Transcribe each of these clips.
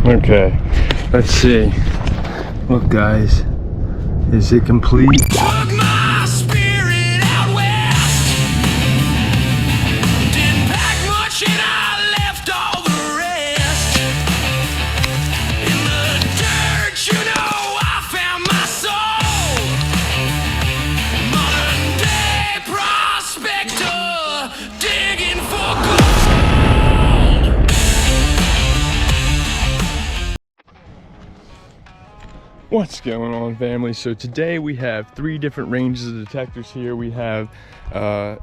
Okay, let's see. Look, guys, is it complete? Took my spirit out west. Didn't pack much and I left all the rest. In the dirt, you know, I found my soul. Modern day prospector, digging for gold. What's going on, family? So today we have 3 different ranges of detectors here. We have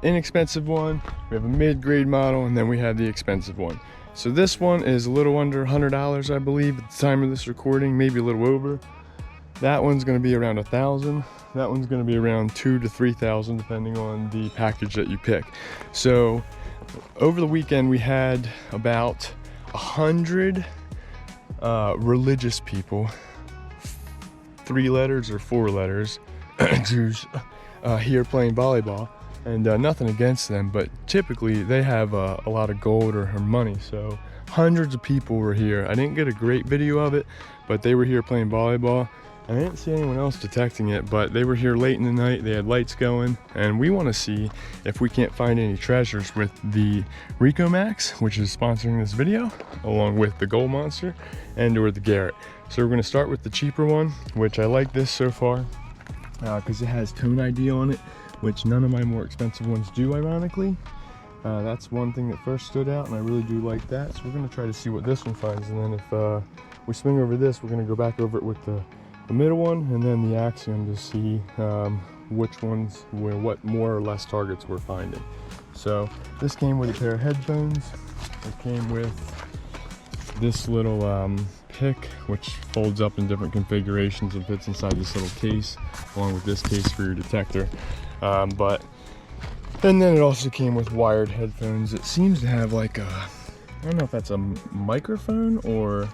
inexpensive one, we have a mid-grade model, and then we have the expensive one. So this one is a little under $100, I believe, at the time of this recording, maybe a little over. That one's going to be around $1,000. That one's going to be around $2,000 to $3,000, depending on the package that you pick. So over the weekend we had about 100 religious people, 3 letters or 4 letters, Jews, here playing volleyball, and nothing against them, but typically they have a lot of gold or money. So hundreds of people were here. I didn't get a great video of it, but they were here playing volleyball. I didn't see anyone else detecting it, but they were here late in the night. They had lights going, and we want to see if we can't find any treasures with the Ricomax, which is sponsoring this video, along with the Gold Monster and or the Garrett. So we're going to start with the cheaper one, which I like this so far because it has tone ID on it, which none of my more expensive ones do, ironically. That's one thing that first stood out, and I really do like that. So we're going to try to see what this one finds, and then if we swing over this, we're going to go back over it with the middle one and then the Axiom to see which ones, what more or less targets we're finding. So this came with a pair of headphones. It came with this little pick, which folds up in different configurations and fits inside this little case, along with this case for your detector. And then it also came with wired headphones. It seems to have like a, I don't know if that's a microphone or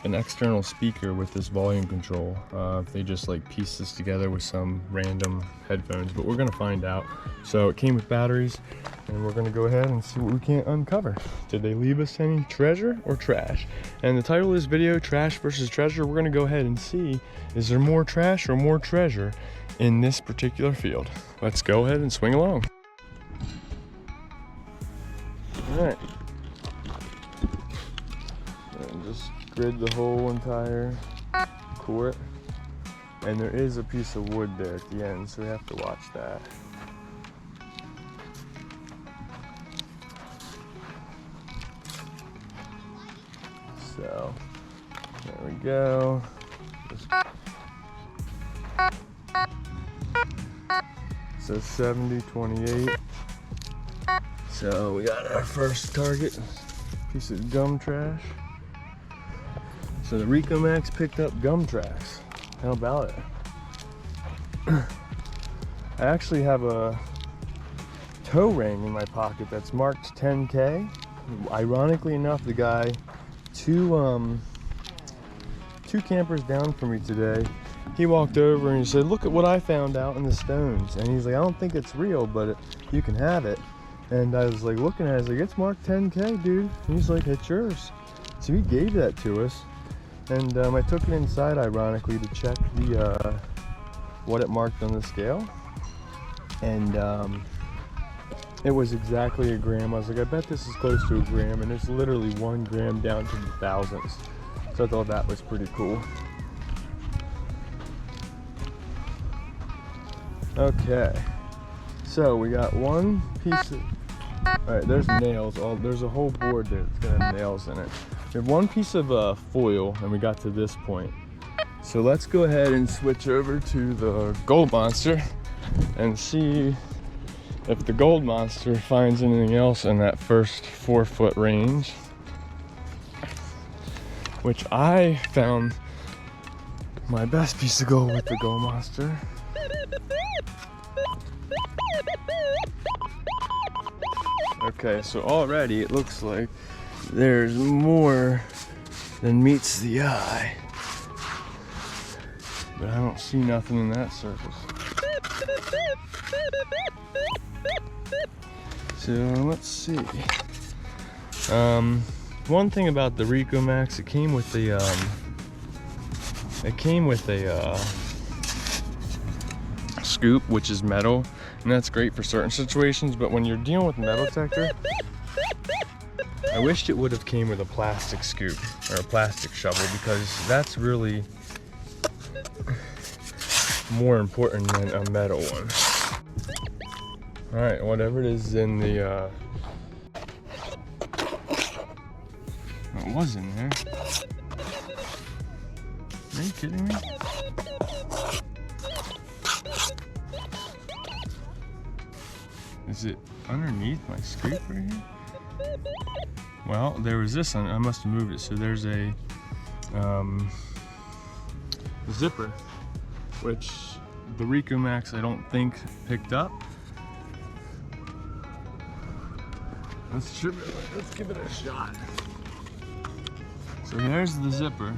an external speaker with this volume control. They just like pieced this together with some random headphones, but we're gonna find out. So it came with batteries, and we're gonna go ahead and see what we can uncover. Did they leave us any treasure or trash? And the title of this video, Trash versus Treasure, we're gonna go ahead and see, is there more trash or more treasure in this particular field? Let's go ahead and swing along. All right. And just grid the whole entire court, and there is a piece of wood there at the end, so we have to watch that. So there we go. So 70-28. So we got our first target, piece of gum trash. So the Ricomax picked up gum tracks. How about it? I actually have a toe ring in my pocket that's marked 10K. Ironically enough, the guy two campers down from me today, he walked over and he said, "Look at what I found out in the stones." And he's like, "I don't think it's real, but you can have it." And I was like looking at it, I was like, "It's marked 10K, dude." And he's like, "It's yours." So he gave that to us. And I took it inside, ironically, to check the what it marked on the scale, and it was exactly a gram. I was like, I bet this is close to a gram, and it's literally 1 gram down to the thousandths. So I thought that was pretty cool. Okay, so we got one piece of, all right, there's nails. There's a whole board there that's gonna have nails in it. We have one piece of foil, and we got to this point. So let's go ahead and switch over to the Gold Monster and see if the Gold Monster finds anything else in that first 4-foot range, which I found my best piece of gold with the Gold Monster. Okay, so already it looks like there's more than meets the eye, but I don't see nothing in that surface. So let's see. one thing about the Ricomax, it came with a scoop, which is metal, and that's great for certain situations. But when you're dealing with metal detector, I wished it would have came with a plastic scoop or a plastic shovel, because that's really more important than a metal one. All right, whatever it is in the it was in there. Are you kidding me? Is it underneath my scoop right here? Well, there was this one. I must have moved it. So there's a zipper, which the Ricomax I don't think picked up. Let's give it a shot. So there's the zipper.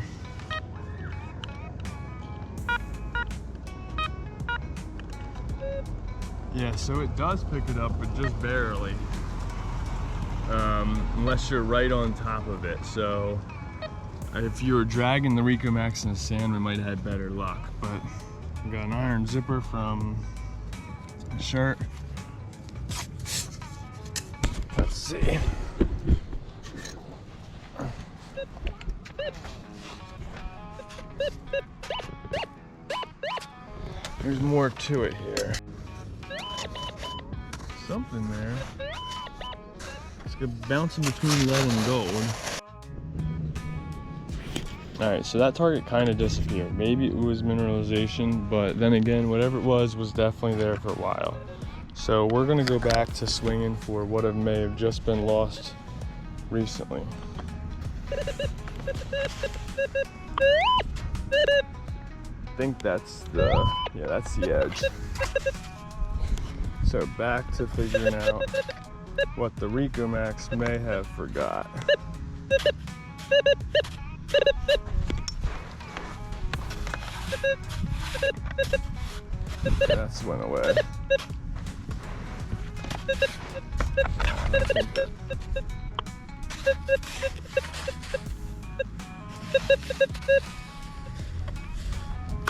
Yeah, so it does pick it up, but just barely. Unless you're right on top of it. So if you were dragging the Ricomax in the sand, we might have had better luck. But we got an iron zipper from a shirt. Let's see. There's more to it here. Something there. It's bouncing between lead and gold. Alright, so that target kind of disappeared. Maybe it was mineralization, but then again, whatever it was definitely there for a while. So we're going to go back to swinging for what may have just been lost recently. I think that's that's the edge. So back to figuring out what the Ricomax may have forgot. That's went away.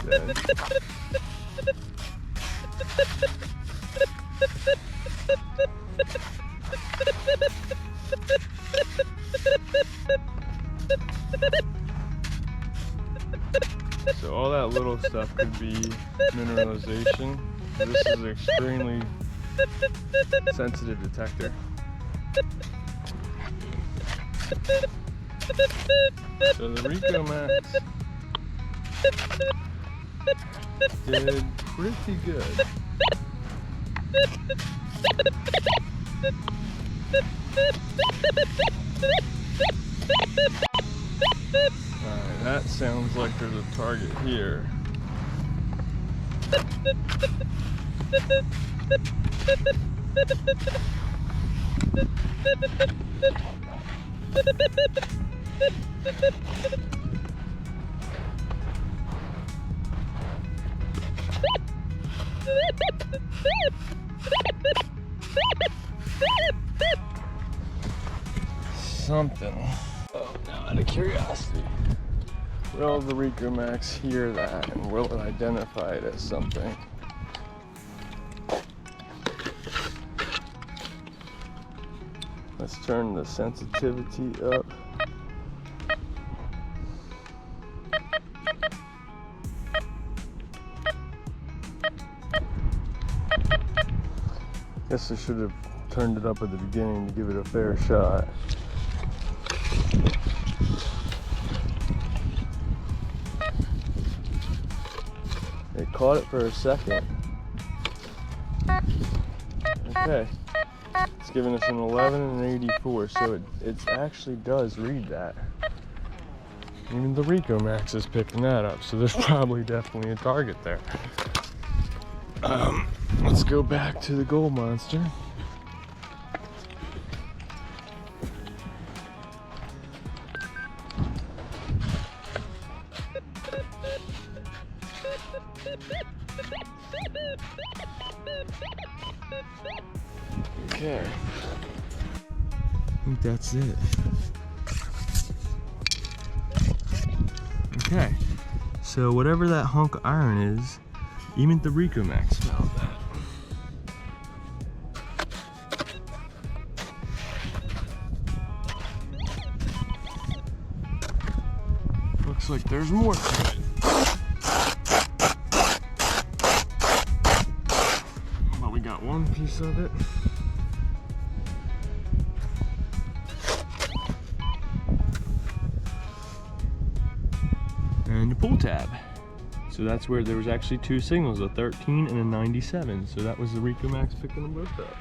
Dead. So all that little stuff could be mineralization. This is an extremely sensitive detector. So the Ricomax did pretty good. Alright, that sounds like there's a target here. Something. Oh, now out of curiosity, will the Ricomax hear that and will it identify it as something? Let's turn the sensitivity up. Guess I should have turned it up at the beginning to give it a fair shot. It caught it for a second. Okay. It's giving us an 11 and an 84, so it actually does read that. Even the Ricomax is picking that up, so there's probably definitely a target there. Let's go back to the gold monster. Okay. I think that's it. Okay, so whatever that hunk of iron is, even the Ricomax found that. Looks like there's more to it. But we got one piece of it. And a pull tab. So that's where there was actually two signals, a 13 and a 97. So that was the Ricomax picking them both up.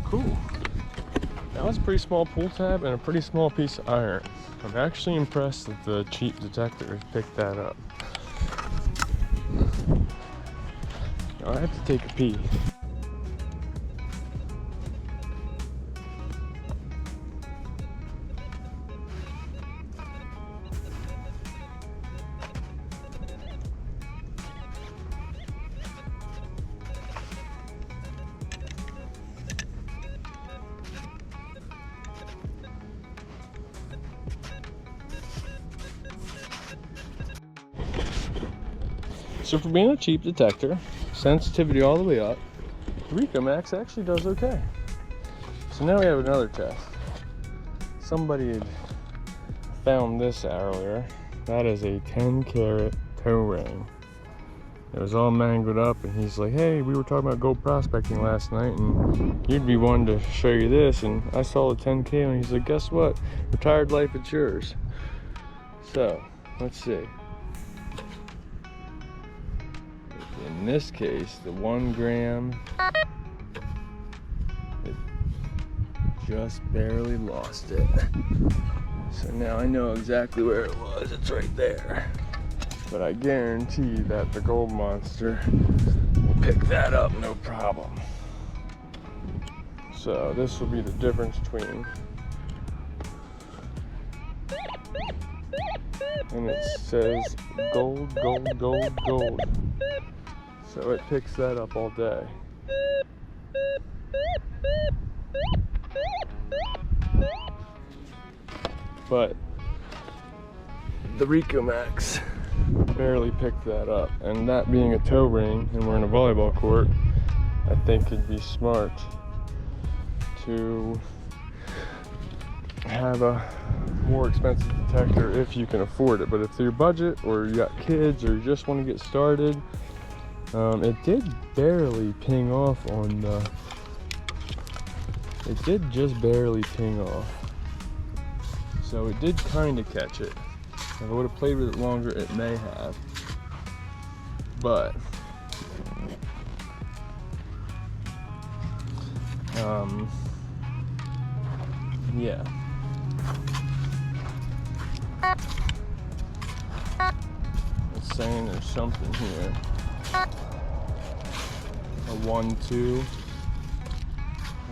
Cool. That was a pretty small pull tab and a pretty small piece of iron. I'm actually impressed that the cheap detector picked that up. Now I have to take a pee. So for being a cheap detector, sensitivity all the way up, Ricomax actually does okay. So now we have another test. Somebody had found this earlier. That is a 10 karat toe ring. It was all mangled up and he's like, hey, we were talking about gold prospecting last night and you'd be one to show you this, and I saw the 10K and he's like, guess what? Retired life, it's yours. So, let's see. In this case, the 1 gram, it just barely lost it. So now I know exactly where it was. It's right there. But I guarantee that the gold monster will pick that up no problem. So this will be the difference between, and it says gold, gold, gold, gold. So it picks that up all day. But the Ricomax barely picked that up. And that being a toe ring, and we're in a volleyball court, I think it'd be smart to have a more expensive detector if you can afford it. But if your budget, or you got kids, or you just want to get started, it did barely ping off on the, it did just barely ping off. So it did kind of catch it. If I would have played with it longer, it may have. But, yeah. It's saying there's something here. A 1-2.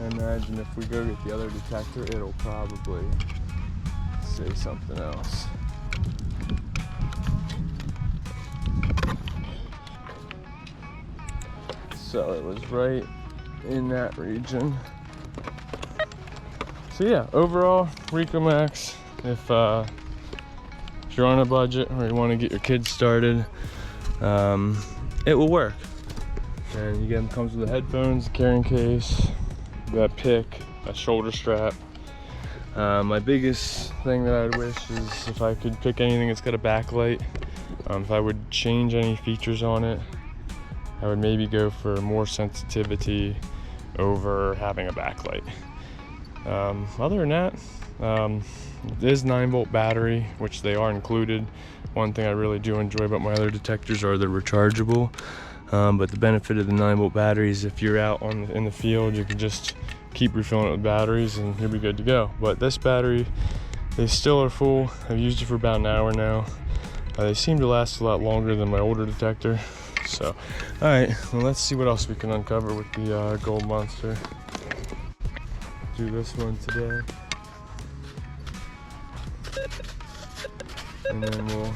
I imagine if we go get the other detector, it'll probably say something else. So it was right in that region. So yeah, overall, Ricomax, if you're on a budget or you want to get your kids started, it will work. And again, it comes with the headphones, the carrying case, that pick, a shoulder strap. My biggest thing that I'd wish is if I could pick anything that's got a backlight. If I would change any features on it, I would maybe go for more sensitivity over having a backlight. Other than that, it is 9-volt battery, which they are included. One thing I really do enjoy about my other detectors are they're rechargeable. But the benefit of the 9-volt batteries, if you're out in the field, you can just keep refilling it with batteries and you'll be good to go. But this battery, they still are full. I've used it for about an hour now. They seem to last a lot longer than my older detector. So, all right, well, let's see what else we can uncover with the gold monster. Do this one today. And then we'll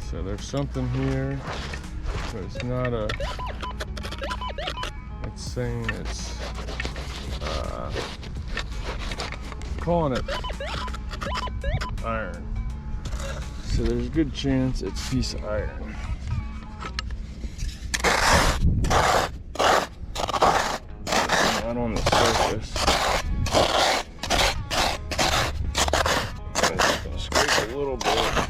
So there's something here, but it's not a, it's saying it's, calling it iron. So there's a good chance it's a piece of iron. Not on the surface. It's gonna scrape a little bit.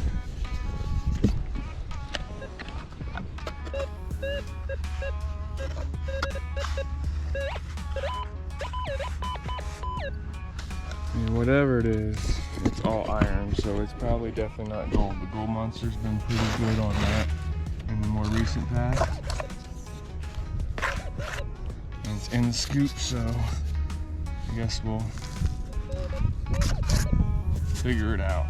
And whatever it is, it's all iron, so it's probably definitely not gold. The gold monster's been pretty good on that in the more recent past. And it's in the scoop, so I guess we'll figure it out.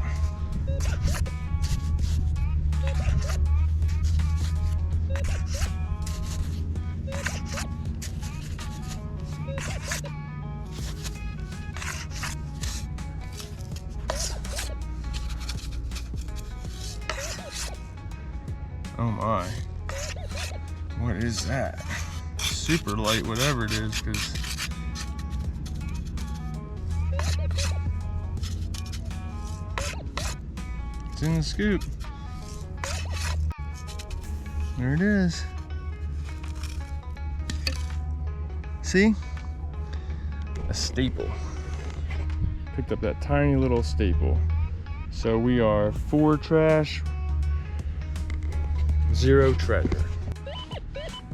Oh my, what is that? Super light, whatever it is, because it's in the scoop. There it is. See? A staple. Picked up that tiny little staple. So we are 4 trash, 0 treasure.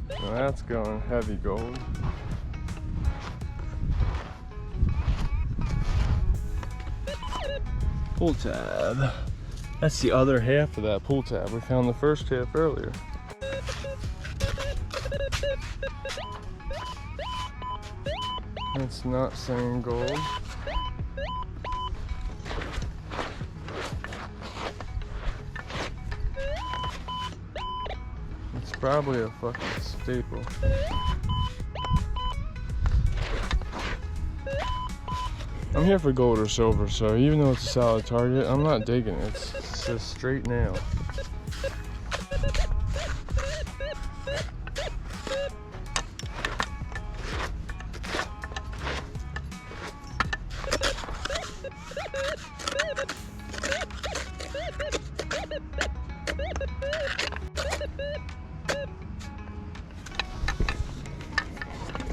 Now that's going heavy gold. Pull tab. That's the other half of that pull tab. We found the first half earlier. It's not saying gold. It's probably a fucking staple. I'm here for gold or silver, so even though it's a solid target, I'm not digging it. It's a straight nail.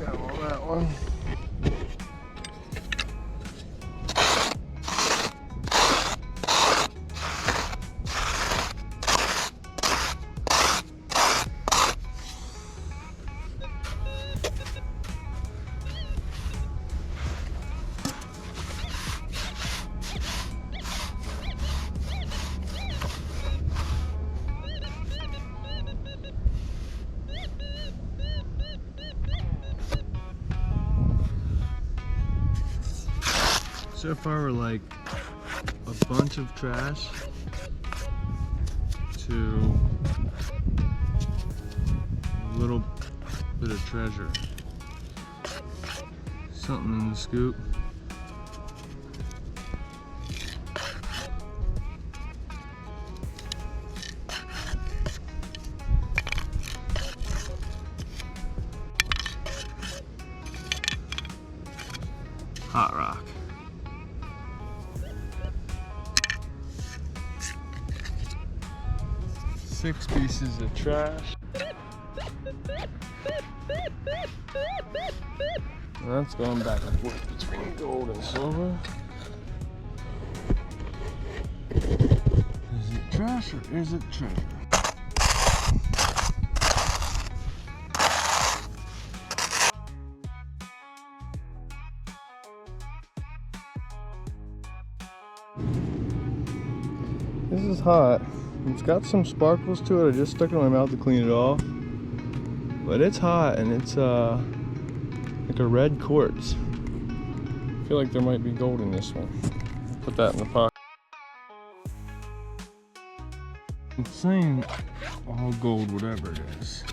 Got all that one. So far we're like a bunch of trash to a little bit of treasure. Something in the scoop. Hot rock. Six pieces of trash. And that's going back and forth between gold and silver. Is it trash or is it treasure? This is hot. It's got some sparkles to it. I just stuck it in my mouth to clean it off. But it's hot and it's like a red quartz. I feel like there might be gold in this one. Put that in the pocket. It's saying all gold, whatever it is.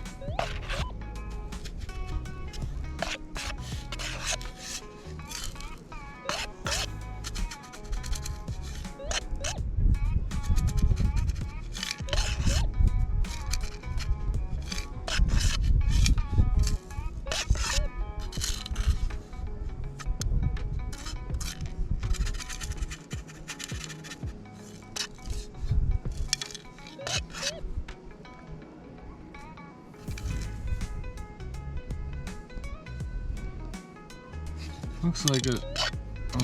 Looks like a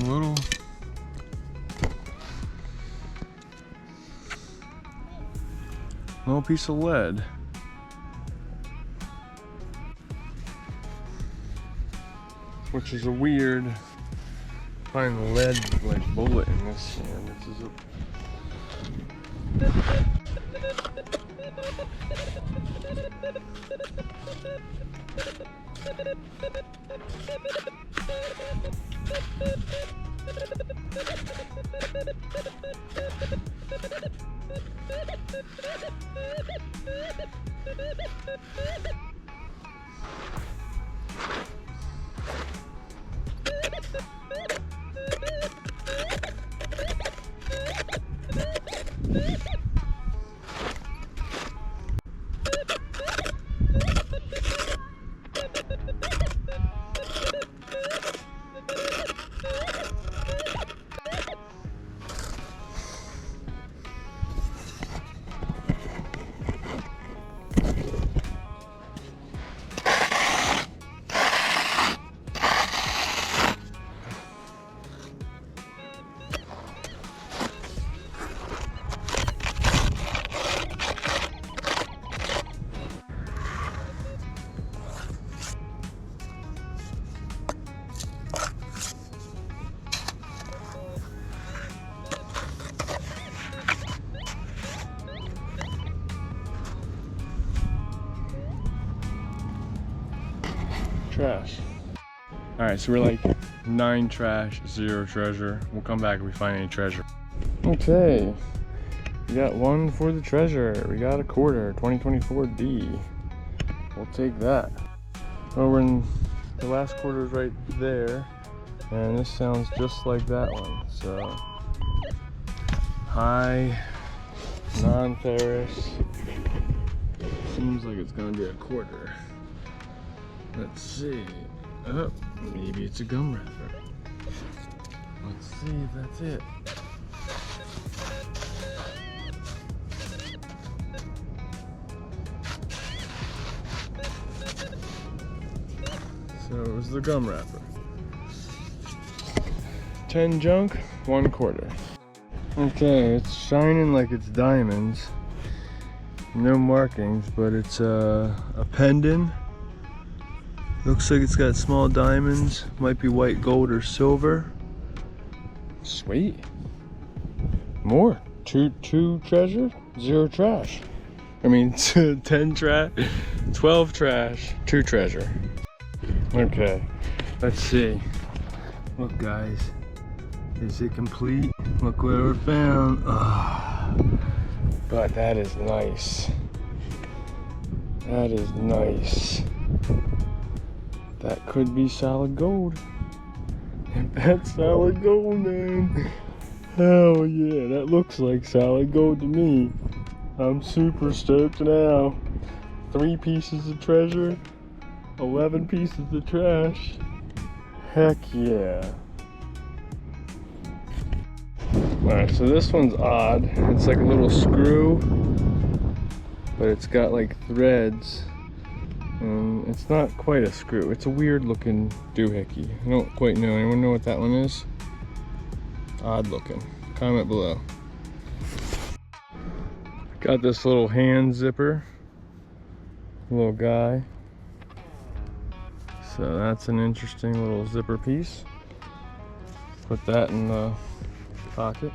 little piece of lead. Which is a weird, find the lead like bullet in this. Yeah, this is a trash. Alright, so we're like 9 trash, 0 treasure. We'll come back if we find any treasure. Okay, we got 1 for the treasure. We got a quarter, 2024D. We'll take that. Oh, we're in the last quarter is right there, and this sounds just like that one. So, high, non-ferrous. Seems like it's gonna be a quarter. Let's see. Oh, maybe it's a gum wrapper. Let's see if that's it. So it was the gum wrapper. 10 junk, 1 quarter. Okay, it's shining like it's diamonds. No markings, but it's a pendant. Looks like it's got small diamonds. Might be white gold or silver. Sweet. More. 2 treasure, 0 trash. I mean, 10 trash, 12 trash, 2 treasure. Okay, let's see. Look, guys. Is it complete? Look what we found. But that is nice. That is nice. That could be solid gold. That's solid gold, man. Hell yeah, that looks like solid gold to me. I'm super stoked now. 3 pieces of treasure, 11 pieces of trash. Heck yeah. Alright, so this one's odd. It's like a little screw, but it's got like threads. And it's not quite a screw. It's a weird looking doohickey. I don't quite know. Anyone know what that one is? Odd looking. Comment below. Got this little hand zipper. Little guy. So that's an interesting little zipper piece. Put that in the pocket.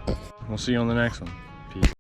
We'll see you on the next one. Peace.